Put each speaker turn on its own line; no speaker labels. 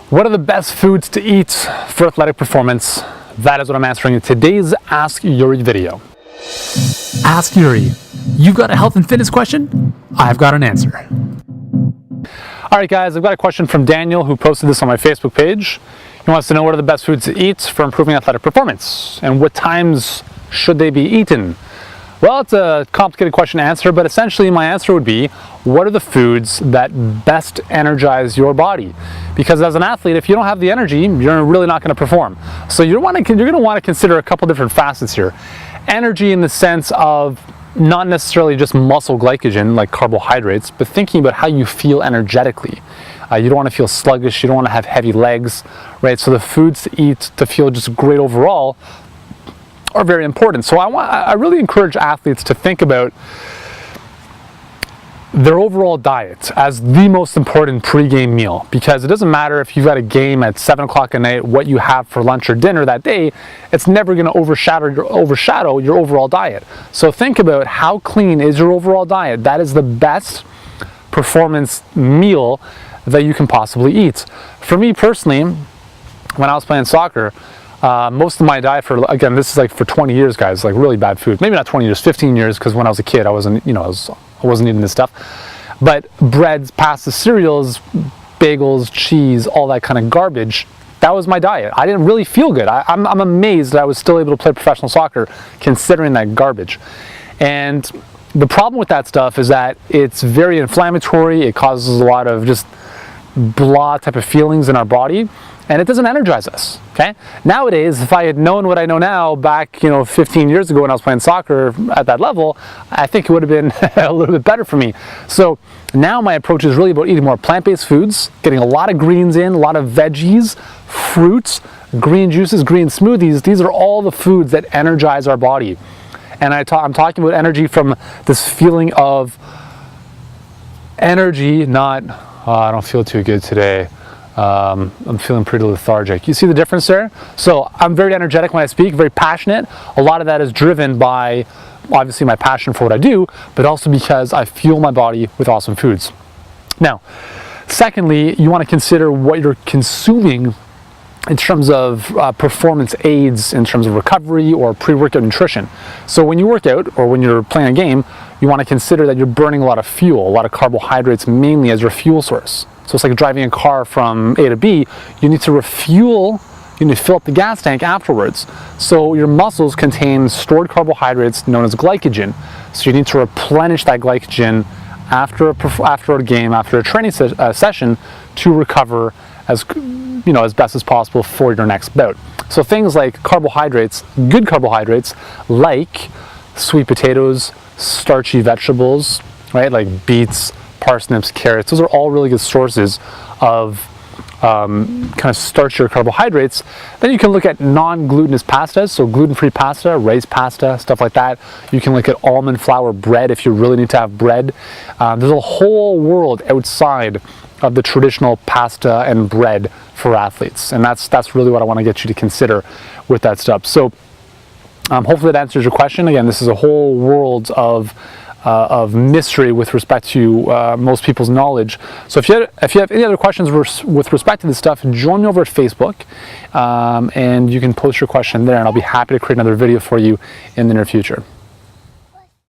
What are the best foods to eat for athletic performance? That is what I'm answering in today's Ask Yuri video.
Ask Yuri. You've got a health and fitness question? I've got an answer.
All right, guys, I've got a question from Daniel who posted this on my Facebook page. He wants to know what are the best foods to eat for improving athletic performance and what times should they be eaten? Well, it's a complicated question to answer, but essentially my answer would be, what are the foods that best energize your body? Because as an athlete, if you don't have the energy, you're really not going to perform. So you're going to want to consider a couple different facets here. Energy in the sense of not necessarily just muscle glycogen like carbohydrates, but thinking about how you feel energetically. You don't want to feel sluggish, you don't want to have heavy legs, right? So the foods to eat to feel just great overall are very important. So I really encourage athletes to think about their overall diet as the most important pre-game meal, because it doesn't matter if you've got a game at 7 o'clock at night, what you have for lunch or dinner that day, it's never going to overshadow your overall diet. So think about how clean is your overall diet. That is the best performance meal that you can possibly eat. For me personally, when I was playing soccer, most of my diet for, again, this is like for 20 years, guys, like really bad food. Maybe not 20 years, 15 years, because when I was a kid, I wasn't eating this stuff. But breads, pasta, cereals, bagels, cheese, all that kind of garbage, that was my diet. I didn't really feel good. I'm amazed that I was still able to play professional soccer considering that garbage. And the problem with that stuff is that it's very inflammatory. It causes a lot of just blah type of feelings in our body, and it doesn't energize us. Okay. Nowadays, if I had known what I know now back, 15 years ago when I was playing soccer at that level, I think it would have been a little bit better for me. So now my approach is really about eating more plant-based foods, getting a lot of greens in, a lot of veggies, fruits, green juices, green smoothies. These are all the foods that energize our body. And I'm talking about energy from this feeling of energy, not, I don't feel too good today. I'm feeling pretty lethargic. You see the difference there? So I'm very energetic when I speak, very passionate. A lot of that is driven by, obviously, my passion for what I do, but also because I fuel my body with awesome foods. Now, secondly, you want to consider what you're consuming in terms of performance aids, in terms of recovery or pre-workout nutrition. So when you work out or when you're playing a game, you want to consider that you're burning a lot of fuel, a lot of carbohydrates mainly as your fuel source. So it's like driving a car from A to B. You need to refuel, you need to fill up the gas tank afterwards. So your muscles contain stored carbohydrates known as glycogen. So you need to replenish that glycogen after a game, after a training session, to recover as best as possible for your next bout. So things like carbohydrates, good carbohydrates, like sweet potatoes, starchy vegetables, right, like beets, parsnips, carrots, those are all really good sources of kind of starchier carbohydrates. Then you can look at non-glutinous pastas, so gluten-free pasta, rice pasta, stuff like that. You can look at almond flour bread if you really need to have bread. There's a whole world outside of the traditional pasta and bread for athletes, and that's really what I want to get you to consider with that stuff. So hopefully that answers your question. Again, this is a whole world of mystery with respect to most people's knowledge. So if you have any other questions with respect to this stuff, join me over at Facebook, and you can post your question there, and I'll be happy to create another video for you in the near future.